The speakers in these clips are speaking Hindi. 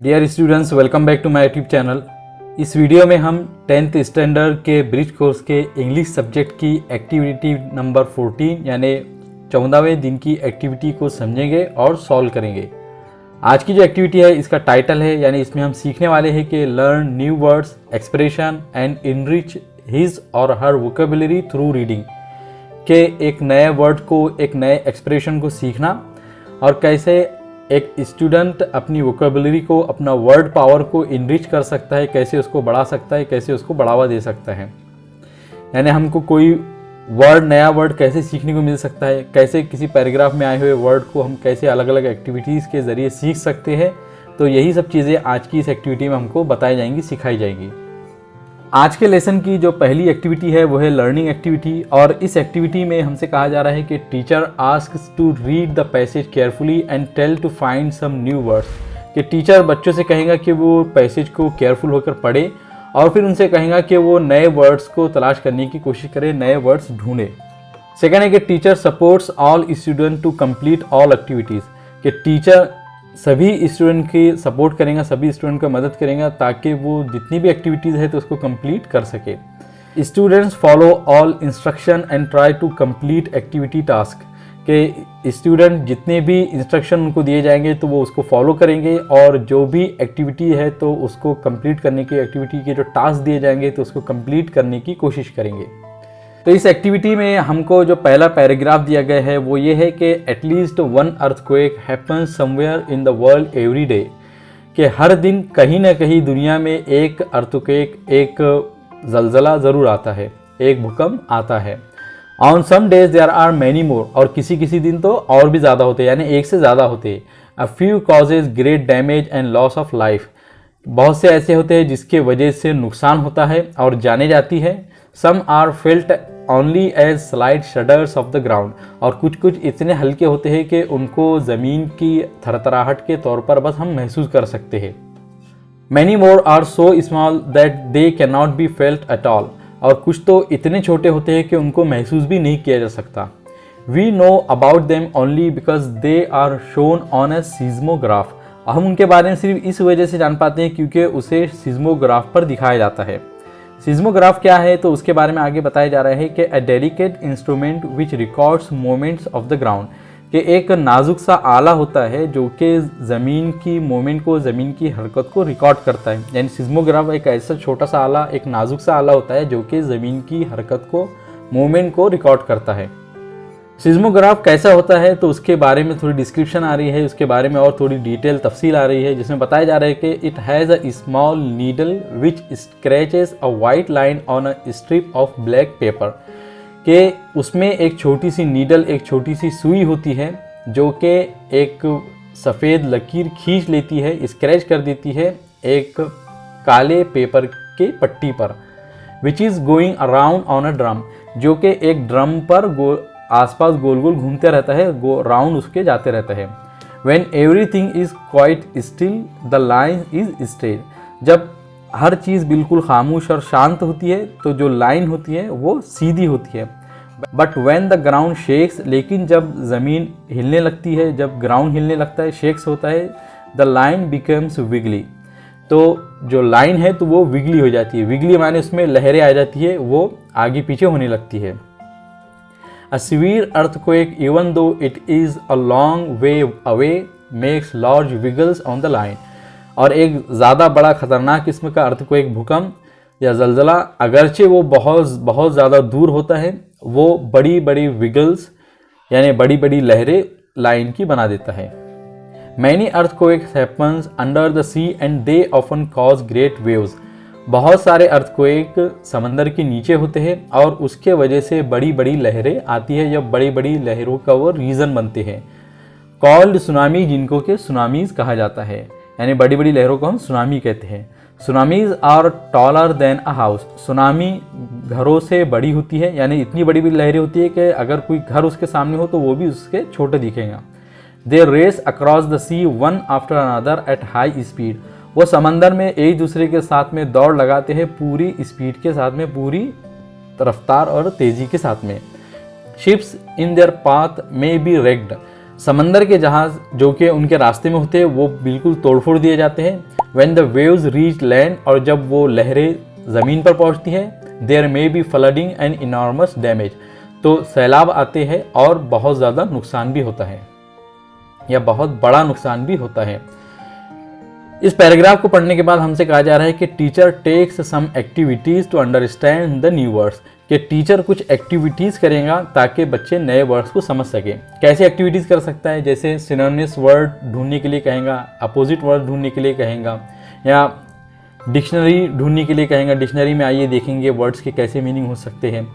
Dear students, welcome back to my YouTube channel. इस वीडियो में हम 10th स्टैंडर्ड के ब्रिज कोर्स के इंग्लिश सब्जेक्ट की एक्टिविटी नंबर 14 यानी 14वें दिन की एक्टिविटी को समझेंगे और सॉल्व करेंगे। आज की जो एक्टिविटी है इसका टाइटल है, यानी इसमें हम सीखने वाले हैं कि learn new words, expression and enrich his और हर वोकेबुलरी थ्रू रीडिंग, के एक नए वर्ड को, एक नए एक्सप्रेशन को सीखना और कैसे एक स्टूडेंट अपनी वोकेबुलरी को, अपना वर्ड पावर को इनरिच कर सकता है, कैसे उसको बढ़ा सकता है, कैसे उसको बढ़ावा दे सकता है। यानी हमको कोई वर्ड, नया वर्ड कैसे सीखने को मिल सकता है, कैसे किसी पैराग्राफ में आए हुए वर्ड को हम कैसे अलग अलग एक्टिविटीज़ के ज़रिए सीख सकते हैं। तो यही सब चीज़ें आज की इस एक्टिविटी में हमको बताई जाएंगी, सिखाई जाएंगी। आज के लेसन की जो पहली एक्टिविटी है वो है लर्निंग एक्टिविटी, और इस एक्टिविटी में हमसे कहा जा रहा है कि teacher asks to read the passage carefully and tell to find some new words, कि टीचर बच्चों से कहेगा कि वो पैसेज को केयरफुल होकर पढ़े और फिर उनसे कहेगा कि वो नए वर्ड्स को तलाश करने की कोशिश करें, नए वर्ड्स ढूंढे। सेकेंड है कि teacher supports all student to complete all activities, कि टीचर सभी स्टूडेंट की सपोर्ट करेंगे, सभी स्टूडेंट को मदद करेंगे ताकि वो जितनी भी एक्टिविटीज़ है तो उसको कंप्लीट कर सके। Students follow all instruction and try to complete activity task, के स्टूडेंट जितने भी इंस्ट्रक्शन उनको दिए जाएंगे तो वो उसको फॉलो करेंगे और जो भी एक्टिविटी है तो उसको कंप्लीट करने की, एक्टिविटी के जो टास्क दिए जाएंगे तो उसको कंप्लीट करने की कोशिश करेंगे। तो इस एक्टिविटी में हमको जो पहला पैराग्राफ दिया गया है वो ये है कि at least one earthquake happens somewhere in the world every day, कि हर दिन कहीं ना कहीं दुनिया में एक अर्थक्वेक, एक जलजला ज़रूर आता है, एक भूकंप आता है। On some days there are many more, और किसी किसी दिन तो और भी ज़्यादा होते हैं, यानी एक से ज़्यादा होते हैं। A few causes great damage and loss of life, बहुत से ऐसे होते हैं जिसके वजह से नुकसान होता है और जाने जाती है। Some are felt only as slide shudders of the ground, और कुछ कुछ इतने हल्के होते हैं कि उनको ज़मीन की थरथराहट के तौर पर बस हम महसूस कर सकते हैं। Many more are so small that they can not be felt at all, और कुछ तो इतने छोटे होते हैं कि उनको महसूस भी नहीं किया जा सकता। We know about them only because they are shown on a seismograph, हम उनके बारे में सिर्फ इस वजह से जान पाते हैं क्योंकि उसे सीज्मोग्राफ पर दिखाया जाता है। सीज्मोग्राफ क्या है तो उसके बारे में आगे बताया जा रहा है कि a delicate instrument which records movements of the ground, कि एक नाजुक सा आला होता है जो कि ज़मीन की मूवमेंट को, ज़मीन की हरकत को रिकॉर्ड करता है। यानी सीज्मोग्राफ एक ऐसा छोटा सा आला, एक नाजुक सा आला होता है जो कि ज़मीन की हरकत को, मूवमेंट को रिकॉर्ड करता है। सीज्मोग्राफ कैसा होता है तो उसके बारे में थोड़ी डिस्क्रिप्शन आ रही है, उसके बारे में और थोड़ी डिटेल तफसील आ रही है, जिसमें बताया जा रहा है कि it has a small needle which scratches a white line on a strip of black pepper, कि उसमें एक छोटी सी नीडल, एक छोटी सी सुई होती है जो कि एक सफ़ेद लकीर खींच लेती है, स्क्रैच कर देती है एक काले पेपर के पट्टी पर, which is going around on a drum, जो कि एक ड्रम पर आसपास गोल गोल घूमते रहता है, राउंड उसके जाते रहता है। When everything is quite still, the line is straight, जब हर चीज़ बिल्कुल खामोश और शांत होती है तो जो लाइन होती है वो सीधी होती है। But when the ground shakes, लेकिन जब ज़मीन हिलने लगती है, जब ग्राउंड हिलने लगता है, शेक्स होता है, the line becomes wiggly, तो जो लाइन है तो वो विगली हो जाती है। विगली माने उसमें लहरें आ जाती है, वो आगे पीछे होने लगती है। A severe earthquake, even though it is a long way away, makes large wiggles on the line, और एक ज़्यादा बड़ा ख़तरनाक किस्म का अर्थक्वेक, भूकंप या जलजला, अगरचे वो बहुत ज़्यादा दूर होता है, वो बड़ी बड़ी विगल्स यानी बड़ी बड़ी लहरें लाइन की बना देता है। Many earthquakes happens under the sea and they often cause great waves, बहुत सारे अर्थक्वेक समंदर के नीचे होते हैं और उसके वजह से बड़ी बड़ी लहरें आती है, या बड़ी बड़ी लहरों का वो रीज़न बनते हैं। कॉल्ड सुनामी, जिनको के सुनामीज़ कहा जाता है, यानी बड़ी बड़ी लहरों को हम सुनामी कहते हैं। Tsunamis are taller than a house, tsunami घरों से बड़ी होती है, यानी इतनी बड़ी बड़ी लहरें होती है कि अगर कोई घर उसके सामने हो तो वो भी उसके छोटे दिखेगा। They race across the sea one after another at high speed, वो समंदर में एक दूसरे के साथ में दौड़ लगाते हैं पूरी स्पीड के साथ में, पूरी रफ्तार और तेज़ी के साथ में। Ships in their path may be raked, समंदर के जहाज जो कि उनके रास्ते में होते हैं वो बिल्कुल तोड़फोड़ दिए जाते हैं। When the waves reach land, और जब वो लहरें ज़मीन पर पहुंचती हैं, there may be flooding and enormous damage, तो सैलाब आते हैं और बहुत ज़्यादा नुकसान भी होता है या बहुत बड़ा नुकसान भी होता है। इस पैराग्राफ को पढ़ने के बाद हमसे कहा जा रहा है कि teacher takes some activities to understand the new words, कि टीचर कुछ एक्टिविटीज़ करेगा ताकि बच्चे नए वर्ड्स को समझ सकें। कैसे एक्टिविटीज़ कर सकता है? जैसे सिनोनिमस वर्ड ढूंढने के लिए कहेगा, अपोजिट वर्ड ढूंढने के लिए कहेगा, या डिक्शनरी ढूंढने के लिए कहेगा। डिक्शनरी में आइए देखेंगे वर्ड्स के कैसे मीनिंग हो सकते हैं।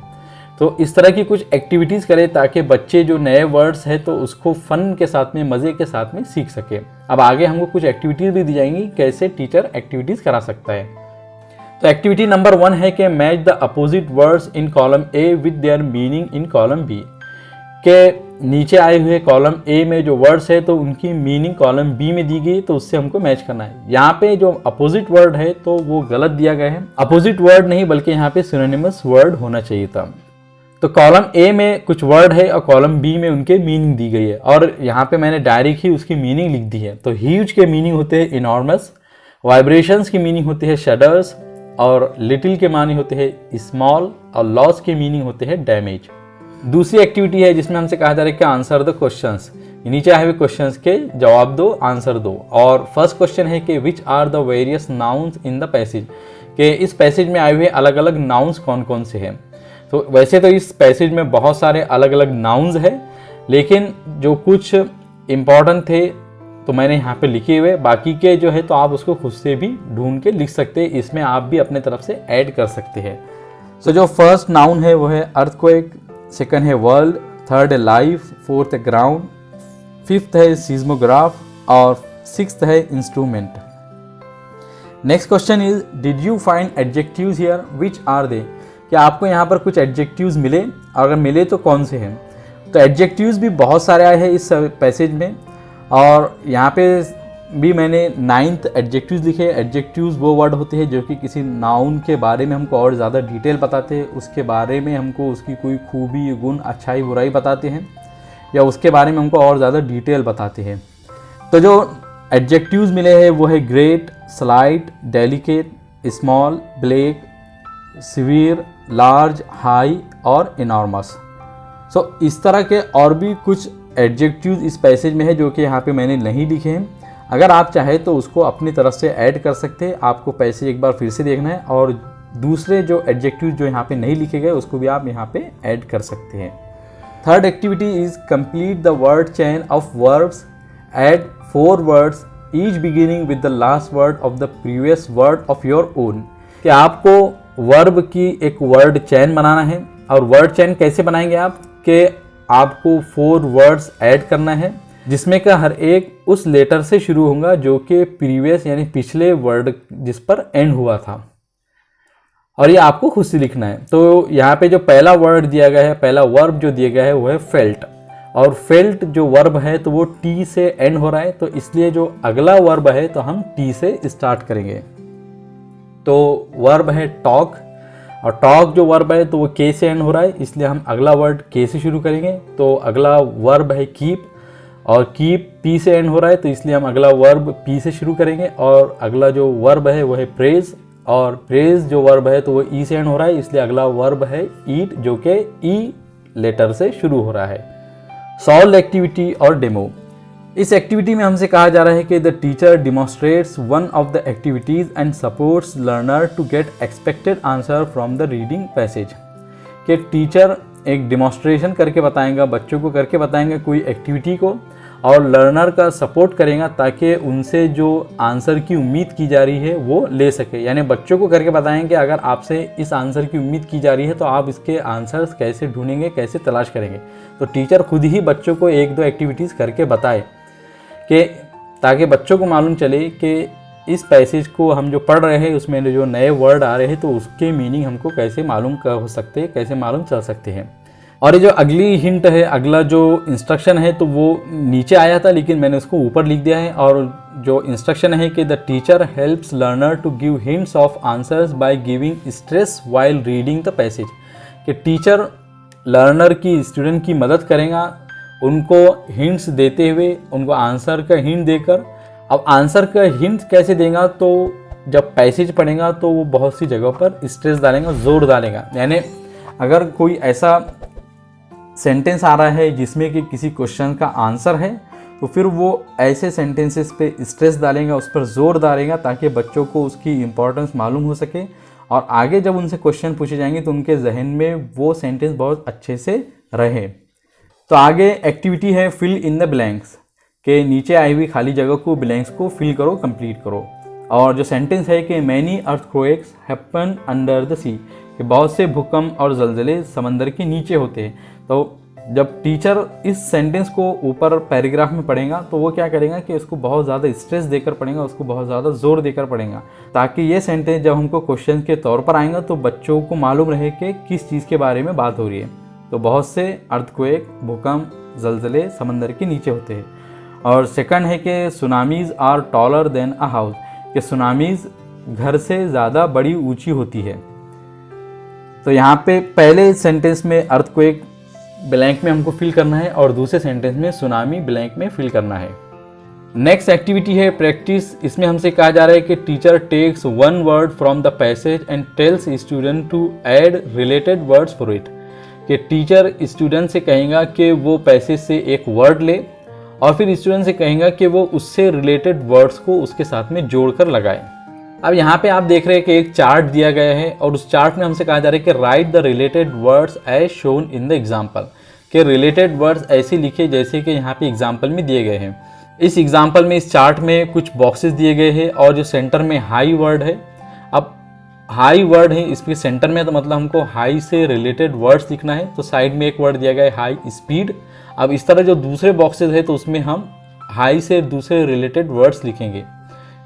तो इस तरह की कुछ एक्टिविटीज़ करें ताकि बच्चे जो नए वर्ड्स है तो उसको फ़न के साथ में, मज़े के साथ में सीख सके। अब आगे हमको कुछ एक्टिविटीज़ भी दी जाएंगी कैसे टीचर एक्टिविटीज़ करा सकता है। तो एक्टिविटी नंबर 1 है कि match the opposite words in column A with their meaning in column B, के नीचे आए हुए कॉलम ए में जो वर्ड्स है तो उनकी मीनिंग कॉलम बी में दी गई, तो उससे हमको मैच करना है। यहाँ पे जो अपोजिट वर्ड है तो वो गलत दिया गया है, अपोजिट वर्ड नहीं बल्कि यहाँ पे सिनोनिमस वर्ड होना चाहिए था। तो कॉलम ए में कुछ वर्ड है और कॉलम बी में उनके मीनिंग दी गई है, और यहाँ पे मैंने डायरेक्ट ही उसकी मीनिंग लिख दी है। तो ह्यूज के मीनिंग होते हैं इनॉर्मस, वाइब्रेशंस की मीनिंग होती है शडर्स, और लिटिल के मानी होते हैं स्मॉल, और लॉस के मीनिंग होते हैं डैमेज। दूसरी एक्टिविटी है जिसमें हमसे कहा जा रहा है कि आंसर द क्वेश्चंस, नीचे आए हुए क्वेश्चंस के जवाब दो, आंसर दो। और फर्स्ट क्वेश्चन है कि which are the various nouns in the passage, कि इस पैसेज में आए हुए अलग अलग नाउन्स कौन कौन से हैं। तो वैसे तो इस पैसेज में बहुत सारे अलग अलग नाउन्स हैं, लेकिन जो कुछ इम्पॉर्टेंट थे तो मैंने यहाँ पे लिखे हुए, बाकी के जो है तो आप उसको खुद से भी ढूंढ के लिख सकते हैं, इसमें आप भी अपने तरफ से ऐड कर सकते हैं। सो जो फर्स्ट नाउन है वो है अर्थक्वेक, सेकंड है वर्ल्ड, थर्ड है लाइफ, फोर्थ है ग्राउंड, फिफ्थ है सीस्मोग्राफ, और सिक्स्थ है instrument. Next question is did you find adjectives here, which are they, कि आपको यहाँ पर कुछ एडजेक्टिव्स मिले, अगर मिले तो कौन से हैं। तो एडजेक्टिव्स भी बहुत सारे आए हैं इस पैसेज में, और यहाँ पे भी मैंने 9th एडजेक्टिव्स लिखे। एडजेक्टिव्स वो वर्ड होते हैं जो कि किसी नाउन के बारे में हमको और ज़्यादा डिटेल बताते हैं, उसके बारे में हमको उसकी कोई खूबी, गुण, अच्छाई, बुराई बताते हैं, या उसके बारे में हमको और ज़्यादा डिटेल बताते हैं। तो जो एडजेक्टिव्स मिले हैं वो है great, slight, delicate, small, black, severe, large, high और इनॉर्मस। सो इस तरह के और भी कुछ एडजेक्टिव्स इस पैसेज में है जो कि यहाँ पे मैंने नहीं लिखे हैं। अगर आप चाहे तो उसको अपनी तरफ से ऐड कर सकते हैं। आपको पैसेज एक बार फिर से देखना है और दूसरे जो एडजेक्टिव्स जो यहाँ पे नहीं लिखे गए उसको भी आप यहाँ पे ऐड कर सकते हैं। Third activity is complete the word chain of verbs, add 4 words each beginning with the last word of the previous word of your own, कि आपको वर्ब की एक वर्ड चेन बनाना है। और वर्ड चेन कैसे बनाएंगे आप, कि आपको 4 वर्ड्स ऐड करना है जिसमें का हर एक उस लेटर से शुरू होगा जो कि प्रीवियस यानी पिछले वर्ड जिस पर एंड हुआ था, और ये आपको खुद से लिखना है। तो यहाँ पे जो पहला वर्ड दिया गया है, पहला वर्ब जो दिया गया है वो है फेल्ट, और फेल्ट जो वर्ब है तो वो टी से एंड हो रहा है, तो इसलिए जो अगला वर्ब है तो हम टी से स्टार्ट करेंगे। तो वर्ब है टॉक, और टॉक जो वर्ब है तो वो के से एंड हो रहा है, इसलिए हम अगला वर्ड के से शुरू करेंगे। तो अगला वर्ब है कीप, और कीप पी से एंड हो रहा है तो इसलिए हम अगला वर्ब पी से शुरू करेंगे। और अगला जो वर्ब है वो है प्रेज, और प्रेज जो वर्ब है तो वो ई से एंड हो रहा है, इसलिए अगला वर्ब है ईट जो कि ई लेटर से शुरू हो रहा है। सॉल्व एक्टिविटी और डेमो, इस एक्टिविटी में हमसे कहा जा रहा है कि the teacher demonstrates one of the activities and supports learner to get expected answer from the reading passage, कि टीचर एक डिमॉन्स्ट्रेशन करके बताएंगा, बच्चों को करके बताएंगे कोई एक्टिविटी को, और लर्नर का सपोर्ट करेगा ताकि उनसे जो आंसर की उम्मीद की जा रही है वो ले सके। यानी बच्चों को करके बताएंगे अगर आपसे इस आंसर की उम्मीद की जा रही है तो आप इसके आंसर्स कैसे ढूंढेंगे, कैसे तलाश करेंगे। तो टीचर खुद ही बच्चों को 1-2 एक्टिविटीज़ करके बताए कि ताकि बच्चों को मालूम चले कि इस पैसेज को हम जो पढ़ रहे हैं उसमें जो नए वर्ड आ रहे हैं तो उसके मीनिंग हमको कैसे मालूम हो सकते हैं, कैसे मालूम चल सकते हैं। और ये जो अगली हिंट है, अगला जो इंस्ट्रक्शन है तो वो नीचे आया था लेकिन मैंने उसको ऊपर लिख दिया है। और जो इंस्ट्रक्शन है कि the teacher helps learner to give hints of answers by giving stress while reading the passage, कि टीचर लर्नर की, स्टूडेंट की मदद करेगा उनको हिंट्स देते हुए, उनको आंसर का हिंट देकर, अब आंसर का हिंट कैसे देगा, तो जब पैसेज पढ़ेगा तो वो बहुत सी जगहों पर स्ट्रेस डालेगा, जोर डालेगा। यानी अगर कोई ऐसा सेंटेंस आ रहा है जिसमें कि किसी क्वेश्चन का आंसर है, तो फिर वो ऐसे सेंटेंसेस पे स्ट्रेस डालेगा, उस पर जोर डालेगा, ताकि बच्चों को उसकी इम्पोर्टेंस मालूम हो सके और आगे जब उनसे क्वेश्चन पूछे जाएंगे तो उनके जहन में वो सेंटेंस बहुत अच्छे से रहे। तो आगे एक्टिविटी है फिल इन द ब्लैंक्स, के नीचे आई हुई खाली जगह को, ब्लैंक्स को फिल करो, कंप्लीट करो। और जो सेंटेंस है कि many earthquakes happen under the sea, कि बहुत से भूकंप और जलजले समंदर के नीचे होते हैं। तो जब टीचर इस सेंटेंस को ऊपर पैराग्राफ में पढ़ेगा तो वो क्या करेगा कि उसको बहुत ज़्यादा स्ट्रेस देकर पढ़ेगा, उसको बहुत ज़्यादा जोर देकर पढ़ेगा, ताकि ये सेंटेंस जब हमको क्वेश्चन के तौर पर आएगा तो बच्चों को मालूम रहे कि किस चीज़ के बारे में बात हो रही है। तो बहुत से अर्थक्वेक, भूकंप, जलजले समंदर के नीचे होते हैं। और सेकंड है कि tsunamis are taller than a house, कि सुनामीज़ घर से ज़्यादा बड़ी ऊंची होती है। तो यहाँ पे पहले सेंटेंस में अर्थक्वेक ब्लैंक में हमको फिल करना है और दूसरे सेंटेंस में सुनामी ब्लैंक में फिल करना है। नेक्स्ट एक्टिविटी है प्रैक्टिस। इसमें हमसे कहा जा रहा है कि teacher takes one word from the passage and tells student to add related words for it, कि टीचर स्टूडेंट से कहेगा कि वो पैसेज से एक वर्ड ले और फिर स्टूडेंट से कहेगा कि वो उससे रिलेटेड वर्ड्स को उसके साथ में जोड़कर लगाए। अब यहाँ पे आप देख रहे हैं कि एक चार्ट दिया गया है और उस चार्ट में हमसे कहा जा रहा है कि write the related words as shown in the example, के रिलेटेड वर्ड्स ऐसे लिखे जैसे कि यहाँ पे एग्जाम्पल में दिए गए हैं। इस एग्जाम्पल में, इस चार्ट में कुछ बॉक्सेस दिए गए हैं और जो सेंटर में हाई वर्ड है, अब हाई वर्ड है इसके सेंटर में, तो मतलब हमको हाई से रिलेटेड वर्ड्स लिखना है। तो साइड में एक वर्ड दिया गया है हाई स्पीड। अब इस तरह जो दूसरे बॉक्सेस है तो उसमें हम हाई से दूसरे रिलेटेड वर्ड्स लिखेंगे।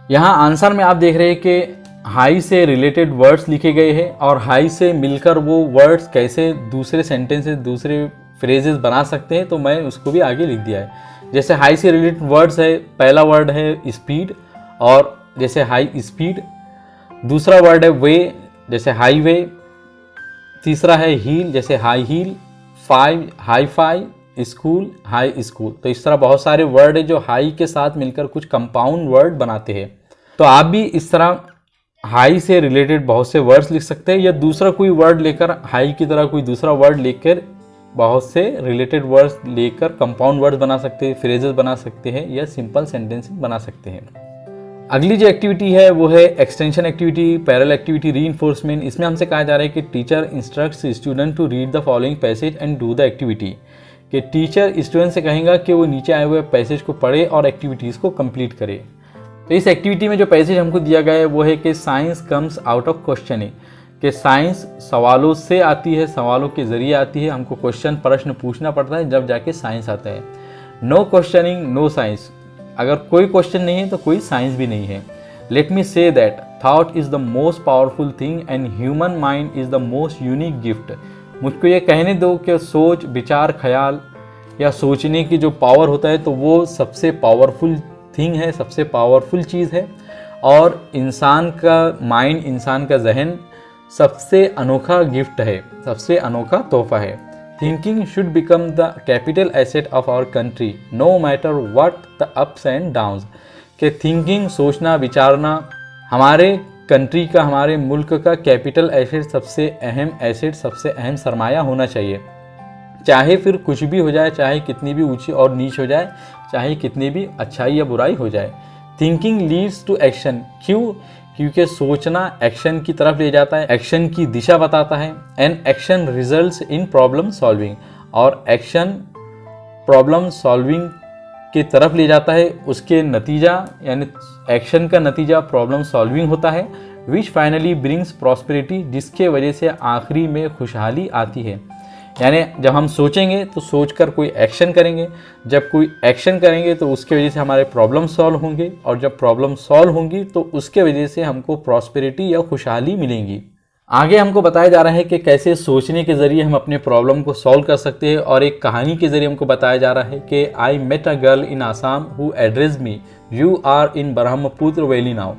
यहाँ आंसर में आप देख रहे हैं कि हाई से रिलेटेड वर्ड्स लिखे गए हैं और हाई से मिलकर वो वर्ड्स कैसे दूसरे सेंटेंसेस, दूसरे फ्रेजेस बना सकते हैं, तो मैं उसको भी आगे लिख दिया है। जैसे हाई से रिलेटेड वर्ड्स है, पहला वर्ड है स्पीड, और जैसे हाई स्पीड। दूसरा वर्ड है वे, जैसे हाईवे। तीसरा है हील, जैसे high heel. Hi fi, school, high school. तो इस तरह बहुत सारे वर्ड है जो हाई के साथ मिलकर कुछ कंपाउंड वर्ड बनाते हैं। तो आप भी इस तरह हाई से रिलेटेड बहुत से वर्ड्स लिख सकते हैं, या दूसरा कोई वर्ड लेकर हाई की तरह कोई दूसरा वर्ड लेकर बहुत से रिलेटेड वर्ड्स लेकर कंपाउंड वर्ड्स बना सकते हैं, फ्रेजेस बना सकते हैं, या सिंपल सेंटेंसेस बना सकते हैं। अगली जो एक्टिविटी है वो है extension activity, parallel activity, reinforcement. इसमें हमसे कहा जा रहा है कि teacher instructs student to read the following passage and do the activity, कि टीचर स्टूडेंट से कहेगा कि वो नीचे आए हुए पैसेज को पढ़े और एक्टिविटीज़ को कंप्लीट करे। तो इस एक्टिविटी में जो पैसेज हमको दिया गया है वो है कि science comes out of questioning, कि साइंस सवालों से आती है, सवालों के ज़रिए आती है। हमको क्वेश्चन, प्रश्न पूछना पड़ता है, जब जाके साइंस आता है। नो क्वेश्चनिंग नो साइंस, अगर कोई क्वेश्चन नहीं है तो कोई साइंस भी नहीं है। Let me say that thought is the most powerful thing and human mind is the most unique gift. मुझको ये कहने दो कि सोच, विचार, ख्याल या सोचने की जो पावर होता है तो वो सबसे पावरफुल थिंग है, सबसे पावरफुल चीज़ है। और इंसान का माइंड, इंसान का जहन सबसे अनोखा गिफ्ट है, सबसे अनोखा तोहफा है। Thinking should become the capital asset of our country no matter what the ups and downs, कि थिंकिंग, सोचना, विचारना हमारे कंट्री का, हमारे मुल्क का कैपिटल एसेट, सबसे अहम एसेट, सबसे अहम सरमाया होना चाहिए। चाहे फिर कुछ भी हो जाए, चाहे कितनी भी ऊंची और नीच हो जाए, चाहे कितनी भी अच्छाई या बुराई हो जाए। थिंकिंग लीड्स टू एक्शन, क्यों? क्योंकि सोचना एक्शन की तरफ ले जाता है, एक्शन की दिशा बताता है। And action results in problem solving, और एक्शन प्रॉब्लम सॉल्विंग की तरफ ले जाता है। उसके नतीजा यानी एक्शन का नतीजा प्रॉब्लम सॉल्विंग होता है। विच फाइनली ब्रिंग्स प्रॉस्पेरिटी, जिसके वजह से आखिरी में खुशहाली आती है। यानी जब हम सोचेंगे तो सोचकर कोई एक्शन करेंगे, जब कोई एक्शन करेंगे तो उसके वजह से हमारे प्रॉब्लम सॉल्व होंगे, और जब प्रॉब्लम सॉल्व होंगी तो उसके वजह से हमको प्रॉस्पेरिटी या खुशहाली मिलेंगी। आगे हमको बताया जा रहा है कि कैसे सोचने के ज़रिए हम अपने प्रॉब्लम को सॉल्व कर सकते हैं, और एक कहानी के ज़रिए हमको बताया जा रहा है कि I met a girl in Assam who addressed me, you are in Brahmaputra valley now,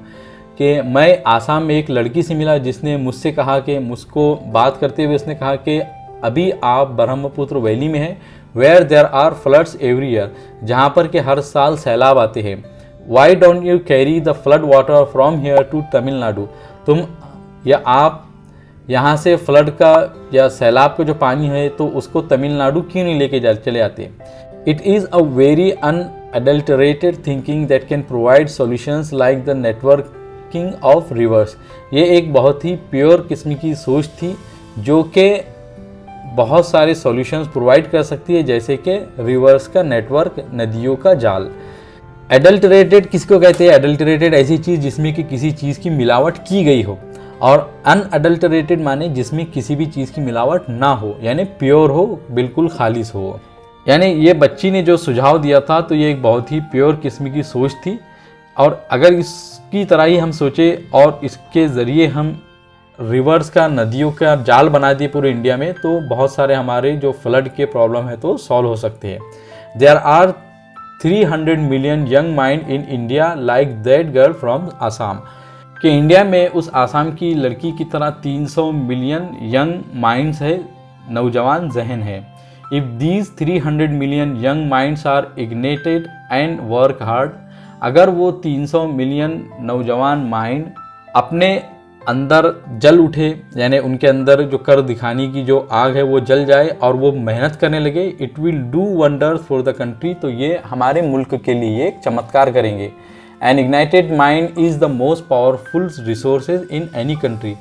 कि मैं आसाम में एक लड़की से मिला जिसने मुझसे कहा कि, मुझको बात करते हुए उसने कहा कि अभी आप ब्रह्मपुत्र वैली में हैं, where there are floods every year, जहाँ पर कि हर साल सैलाब आते हैं। Why don't you carry the flood water from here to Tamil Nadu, तुम या आप यहाँ से फ्लड का या सैलाब का जो पानी है तो उसको तमिलनाडु क्यों नहीं लेके चले आते। It is a very unadulterated thinking that can provide solutions like the networking of rivers, ये एक बहुत ही प्योर किस्म की सोच थी जो कि बहुत सारे सॉल्यूशंस प्रोवाइड कर सकती है, जैसे कि रिवर्स का नेटवर्क, नदियों का जाल। एडल्टरेटेड किसको कहते हैं? एडल्टरेटेड ऐसी चीज़ जिसमें कि किसी चीज़ की मिलावट की गई हो, और अनअडल्टरेटेड माने जिसमें किसी भी चीज़ की मिलावट ना हो, यानी प्योर हो, बिल्कुल खालिस हो। यानी ये बच्ची ने जो सुझाव दिया था तो ये एक बहुत ही प्योर किस्म की सोच थी, और अगर इसकी तरह ही हम सोचें और इसके ज़रिए हम रिवर्स का, नदियों का जाल बना दिए पूरे इंडिया में, तो बहुत सारे हमारे जो फ्लड के प्रॉब्लम है तो सॉल्व हो सकते हैं। There are 300 million young mind in India like that girl from Assam, कि इंडिया में उस आसाम की लड़की की तरह 300 मिलियन यंग माइंड्स है, नौजवान जहन है। If these 300 million young minds are ignited and work hard, अगर वो 300 मिलियन नौजवान माइंड अपने अंदर जल उठे, यानी उनके अंदर जो कर दिखाने की जो आग है वो जल जाए और वो मेहनत करने लगे, it will do wonders for the country, तो ये हमारे मुल्क के लिए एक चमत्कार करेंगे। An ignited mind is the most powerful resources in any country,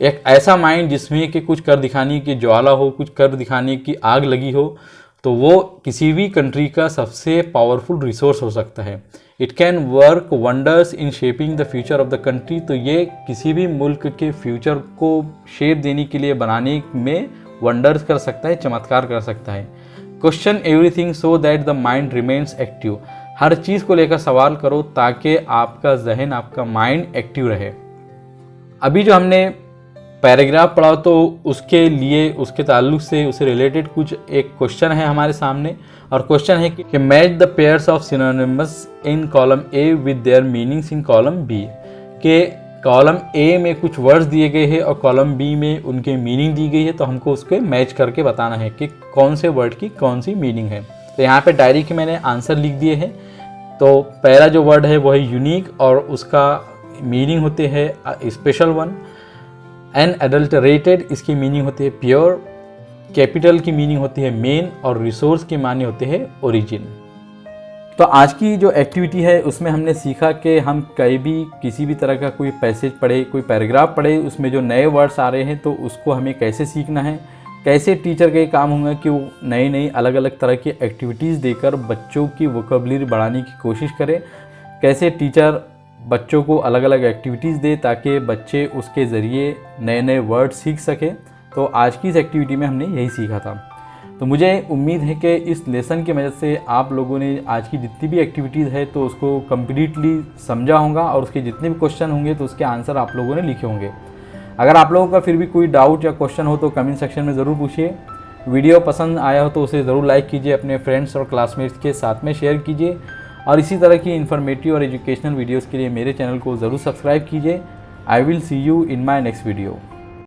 एक ऐसा माइंड जिसमें कि कुछ कर दिखाने की ज्वाला हो, कुछ कर दिखाने की आग लगी हो, तो वो किसी भी कंट्री का सबसे पावरफुल रिसोर्स हो सकता है। It can work wonders in shaping the future of the country, तो ये किसी भी मुल्क के फ्यूचर को शेप देने के लिए, बनाने में वंडर्स कर सकता है, चमत्कार कर सकता है। Question everything so that the mind remains active, हर चीज़ को लेकर सवाल करो ताकि आपका जहन, आपका माइंड एक्टिव रहे। अभी जो हमने पैराग्राफ पढ़ा तो उसके लिए, उसके ताल्लुक से, उससे रिलेटेड कुछ एक क्वेश्चन है हमारे सामने, और क्वेश्चन है कि match the pairs of synonymous in column A with their meanings in column B, के कॉलम ए में कुछ वर्ड्स दिए गए हैं और कॉलम बी में उनके मीनिंग दी गई है, तो हमको उसको मैच करके बताना है कि कौन से वर्ड की कौन सी मीनिंग है। तो यहाँ पे डायरी के मैंने आंसर लिख दिए हैं। तो पहला जो वर्ड है वो है यूनिक, और उसका मीनिंग होते हैं स्पेशल वन। अनएडल्टरेटेड, इसकी मीनिंग होती है प्योर। कैपिटल की मीनिंग होती है मेन, और रिसोर्स के माने होते हैं ओरिजिन। तो आज की जो एक्टिविटी है उसमें हमने सीखा कि हम कहीं भी किसी भी तरह का कोई पैसेज पढ़े, कोई पैराग्राफ पढ़े, उसमें जो नए वर्ड्स आ रहे हैं तो उसको हमें कैसे सीखना है, कैसे टीचर का ये काम होगा कि वो नई नई अलग अलग तरह की एक्टिविटीज़ देकर बच्चों की वोकैबुलरी बढ़ाने की कोशिश करे, कैसे टीचर बच्चों को अलग अलग एक्टिविटीज़ दे ताकि बच्चे उसके ज़रिए नए नए वर्ड सीख सकें। तो आज की इस एक्टिविटी में हमने यही सीखा था। तो मुझे उम्मीद है कि इस लेसन की मदद से आप लोगों ने आज की जितनी भी एक्टिविटीज़ है तो उसको कम्प्लीटली समझा होगा, और उसके जितने भी क्वेश्चन होंगे तो उसके आंसर आप लोगों ने लिखे होंगे। अगर आप लोगों का फिर भी कोई डाउट या क्वेश्चन हो तो कमेंट सेक्शन में ज़रूर पूछिए। वीडियो पसंद आया हो तो उसे ज़रूर लाइक कीजिए, अपने फ्रेंड्स और क्लासमेट्स के साथ में शेयर कीजिए, और इसी तरह की इन्फॉर्मेटिव और एजुकेशनल वीडियोज़ के लिए मेरे चैनल को ज़रूर सब्सक्राइब कीजिए। I will see you in my next video.